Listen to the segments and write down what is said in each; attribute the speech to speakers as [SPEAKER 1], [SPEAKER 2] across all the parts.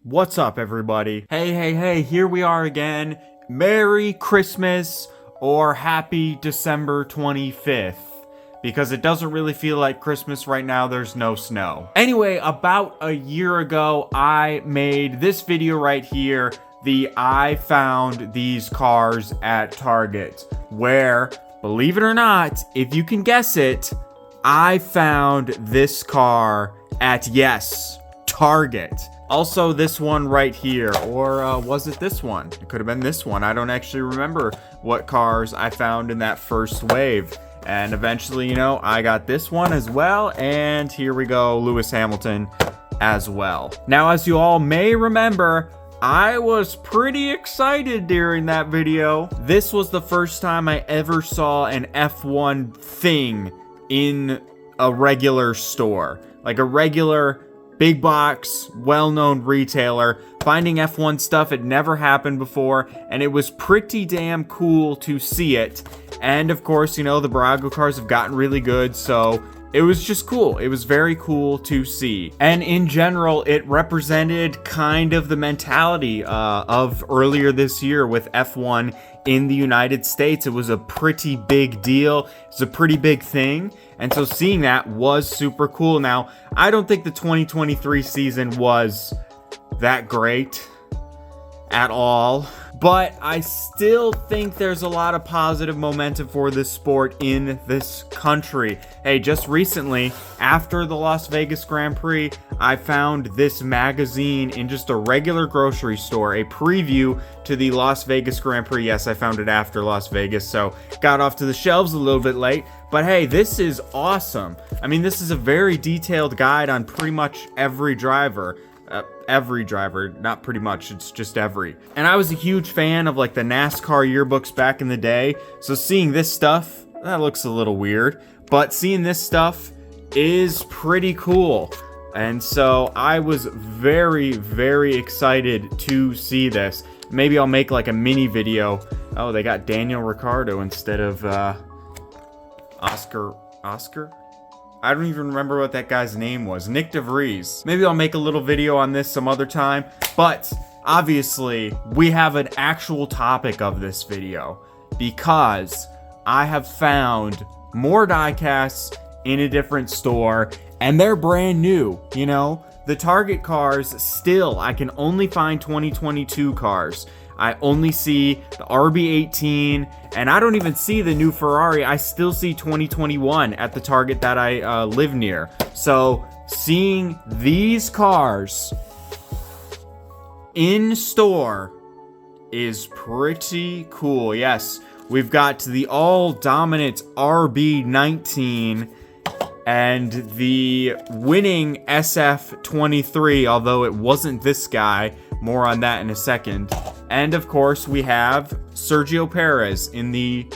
[SPEAKER 1] What's up, everybody? Hey, here we are again. Merry Christmas or Happy December 25th. Because it doesn't really feel like Christmas right now, there's no snow. Anyway, about a year ago, I made this video right here, I found these cars at Target, where, believe it or not, if you can guess it, I found this car at, yes, Target. Also this one right here, or was it this one? It could have been this one. I don't actually remember what cars I found in that first wave. And eventually, I got this one as well, and here we go, Lewis Hamilton as well. Now, as you all may remember, I was pretty excited during that video. This was the first time I ever saw an F1 thing in a regular store. Like a regular big box, well-known retailer. Finding F1 stuff had never happened before, and it was pretty damn cool to see it. And of course, the Barago cars have gotten really good, so it was just cool. It was very cool to see. And in general, it represented kind of the mentality of earlier this year with F1 in the United States. It was a pretty big deal. It's a pretty big thing. And so seeing that was super cool. Now, I don't think the 2023 season was that great at all, but I still think there's a lot of positive momentum for this sport in this country. Hey, just recently, after the Las Vegas Grand Prix, I found this magazine in just a regular grocery store, a preview to the Las Vegas Grand Prix. Yes, I found it after Las Vegas, so got off to the shelves a little bit late, but hey, this is awesome. I mean, this is a very detailed guide on pretty much every driver. Not pretty much, it's just every. And I was a huge fan of like the NASCAR yearbooks back in the day, so seeing this stuff, that looks a little weird, but seeing this stuff is pretty cool. And so I was very, very excited to see this. Maybe I'll make like a mini video. Oh, they got Daniel Ricciardo instead of Oscar? I don't even remember what that guy's name was. Nick DeVries. Maybe I'll make a little video on this some other time. But obviously, we have an actual topic of this video because I have found more diecasts in a different store and they're brand new, The Target cars still, I can only find 2022 cars. I only see the RB18, and I don't even see the new Ferrari. I still see 2021 at the Target that I live near. So, seeing these cars in store is pretty cool. Yes, we've got the all-dominant RB19 and the winning SF23, although it wasn't this guy. More on that in a second. And of course, we have Sergio Perez in the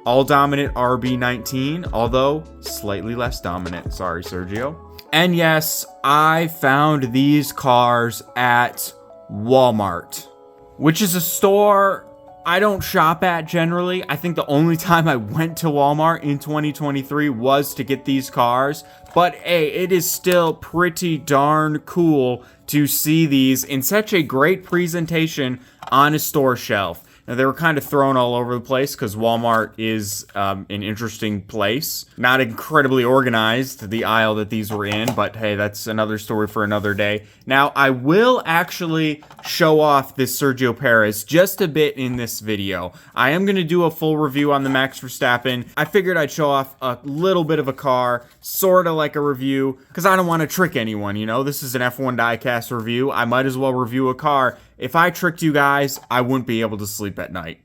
[SPEAKER 1] all-dominant RB19, although slightly less dominant. Sorry, Sergio. And yes, I found these cars at Wal-Mart, which is a store I don't shop at generally. I think the only time I went to Walmart in 2023 was to get these cars. But hey, it is still pretty darn cool to see these in such a great presentation on a store shelf. Now, they were kind of thrown all over the place because Walmart is an interesting place. Not incredibly organized, the aisle that these were in, but hey, that's another story for another day. Now, I will actually show off this Sergio Perez just a bit in this video. I am going to do a full review on the Max Verstappen. I figured I'd show off a little bit of a car, sort of like a review, because I don't want to trick anyone, This is an F1 diecast review. I might as well review a car. If I tricked you guys, I wouldn't be able to sleep at night.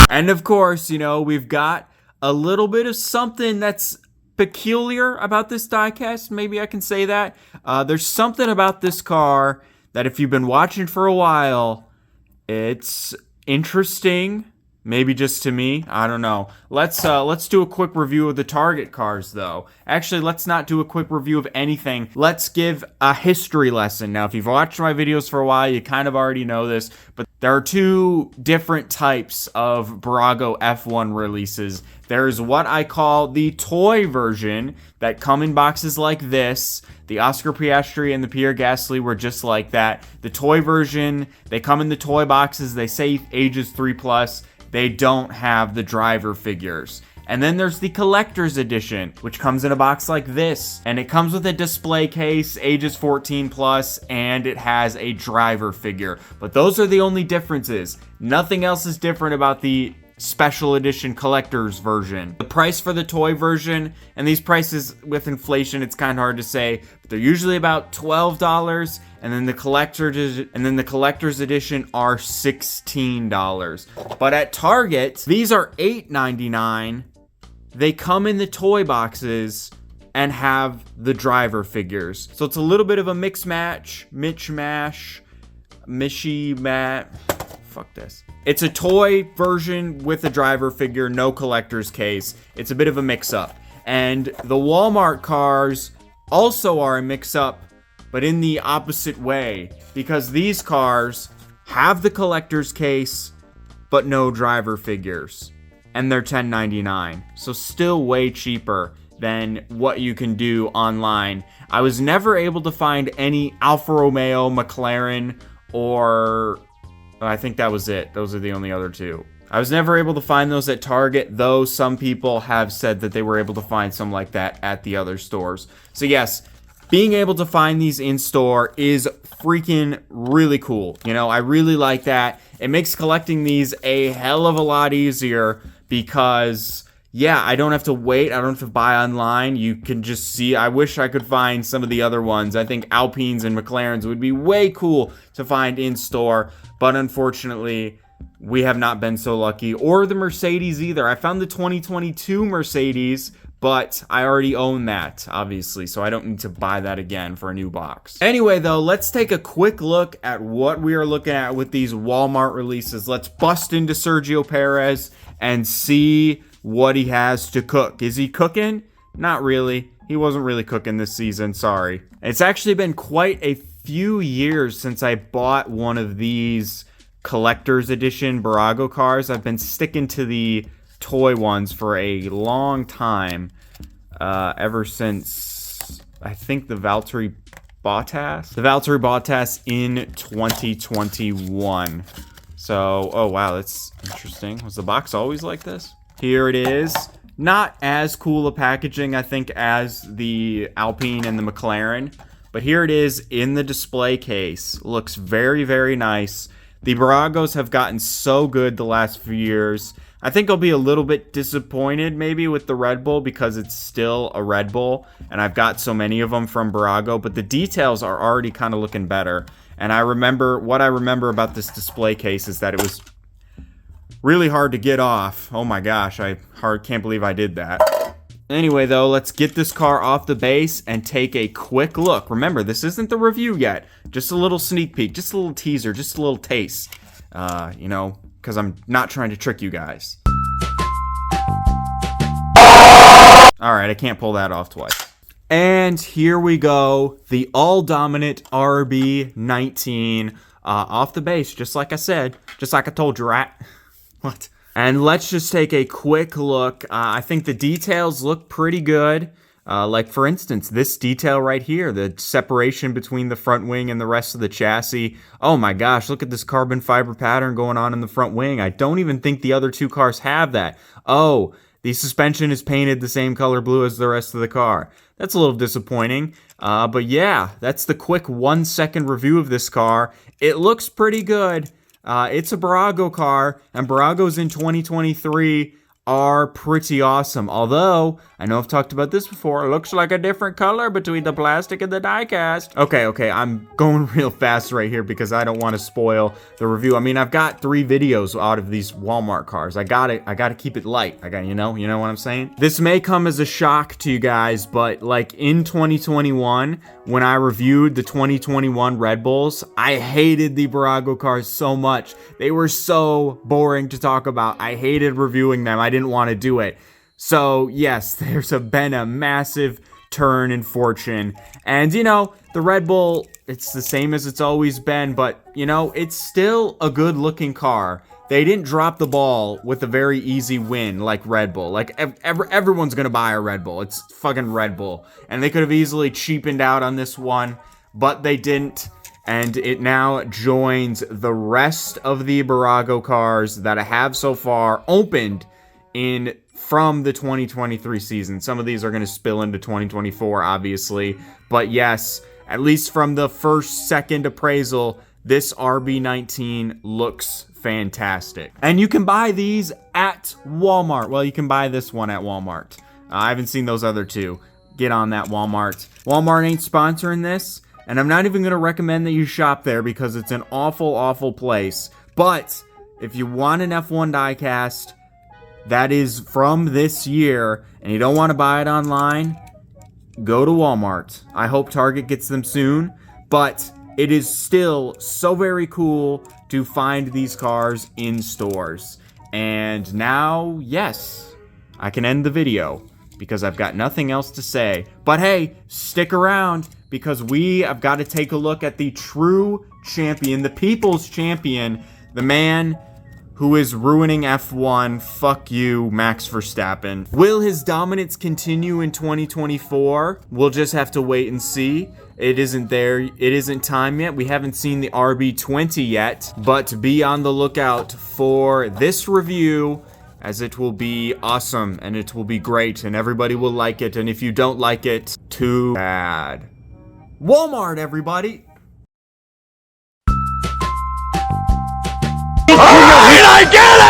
[SPEAKER 1] And of course, we've got a little bit of something that's peculiar about this diecast. Maybe I can say that. There's something about this car that if you've been watching for a while, it's interesting, Maybe just to me. I don't know. Let's do a quick review of the Target cars, though. Actually, let's not do a quick review of anything. Let's give a history lesson. Now, if you've watched my videos for a while, you kind of already know this, but there are two different types of Brago F1 releases. There's what I call the toy version that come in boxes like this. The Oscar Piastri and the Pierre Gasly were just like that. The toy version, they come in the toy boxes. They say ages 3+. They don't have the driver figures. And then there's the collector's edition, which comes in a box like this. And it comes with a display case, ages 14+, and it has a driver figure. But those are the only differences. Nothing else is different about the special edition collector's version. The price for the toy version, and these prices with inflation, it's kind of hard to say, but they're usually about $12, and then the collector's edition are $16. But at Target, these are $8.99. They come in the toy boxes and have the driver figures. So it's a little bit of a fuck this. It's a toy version with a driver figure, no collector's case. It's a bit of a mix-up. And the Wal-Mart cars also are a mix-up, but in the opposite way. Because these cars have the collector's case, but no driver figures. And they're $10.99. So still way cheaper than what you can do online. I was never able to find any Alfa Romeo, McLaren, or I think that was it. Those are the only other two. I was never able to find those at Target, though some people have said that they were able to find some like that at the other stores. So yes, being able to find these in store is freaking really cool. You know, I really like that. It makes collecting these a hell of a lot easier because, yeah, I don't have to wait. I don't have to buy online. You can just see. I wish I could find some of the other ones. I think Alpines and McLarens would be way cool to find in store, but unfortunately, we have not been so lucky. Or the Mercedes either. I found the 2022 Mercedes, but I already own that, obviously, so I don't need to buy that again for a new box. Anyway, though, let's take a quick look at what we are looking at with these Wal-Mart releases. Let's bust into Sergio Perez and see what he has to cook. Is he cooking? Not really. He wasn't really cooking this season, sorry. It's actually been quite a few years since I bought one of these collector's edition Brago cars. I've been sticking to the toy ones for a long time, ever since I think the Valtteri Bottas in 2021. So, oh wow, that's interesting. Was the box always like this? Here it is. Not as cool a packaging, I think, as the Alpine and the McLaren, but here it is in the display case. Looks very, very nice. The Bragos have gotten so good the last few years. I think I'll be a little bit disappointed maybe with the Red Bull because it's still a Red Bull and I've got so many of them from Brago, but the details are already kind of looking better. And what I remember about this display case is that it was really hard to get off. Oh my gosh, I can't believe I did that. Anyway, though, let's get this car off the base and take a quick look. Remember, this isn't the review yet. Just a little sneak peek, just a little teaser, just a little taste. You know, because I'm not trying to trick you guys. Alright, I can't pull that off twice. And here we go, the all-dominant RB19 off the base, just like I said, just like I told you, right? What? And let's just take a quick look. I think the details look pretty good. Like, for instance, this detail right here, the separation between the front wing and the rest of the chassis. Oh my gosh, look at this carbon fiber pattern going on in the front wing. I don't even think the other two cars have that. Oh, the suspension is painted the same color blue as the rest of the car. That's a little disappointing. But yeah, that's the quick 1-second review of this car. It looks pretty good. It's a Brago car, and Brago's in 2023 are pretty awesome. Although, I know I've talked about this before, it looks like a different color between the plastic and the diecast. Okay, I'm going real fast right here because I don't want to spoil the review. I mean, I've got 3 videos out of these Walmart cars. I gotta keep it light. You know what I'm saying? This may come as a shock to you guys, but like in 2021, when I reviewed the 2021 Red Bulls, I hated the Burago cars so much. They were so boring to talk about. I hated reviewing them. I didn't want to do it. So yes, there's been a massive turn in fortune. And you know, the Red Bull, it's the same as it's always been, but you know, it's still a good looking car. They didn't drop the ball with a very easy win like Red Bull. Like everyone's gonna buy a Red Bull. It's fucking Red Bull. And they could have easily cheapened out on this one, but they didn't. And it now joins the rest of the Burago cars that I have so far opened from the 2023 season. Some of these are going to spill into 2024, obviously. But yes, at least from the second appraisal, this RB19 looks fantastic. And you can buy these at Walmart. Well, you can buy this one at Walmart. I haven't seen those other 2. Get on that, Walmart. Walmart ain't sponsoring this. And I'm not even going to recommend that you shop there because it's an awful, awful place. But if you want an F1 diecast that is from this year and you don't want to buy it online, go to Walmart. I hope Target gets them soon. But it is still so very cool to find these cars in stores. And now, yes, I can end the video because I've got nothing else to say. But hey, stick around because we have got to take a look at the true champion, the people's champion, the man who is ruining F1. Fuck you, Max Verstappen. Will his dominance continue in 2024? We'll just have to wait and see. It isn't there. It isn't time yet. We haven't seen the RB20 yet, but be on the lookout for this review, as it will be awesome and it will be great and everybody will like it. And if you don't like it, too bad. Walmart, everybody!
[SPEAKER 2] Alright, I get it!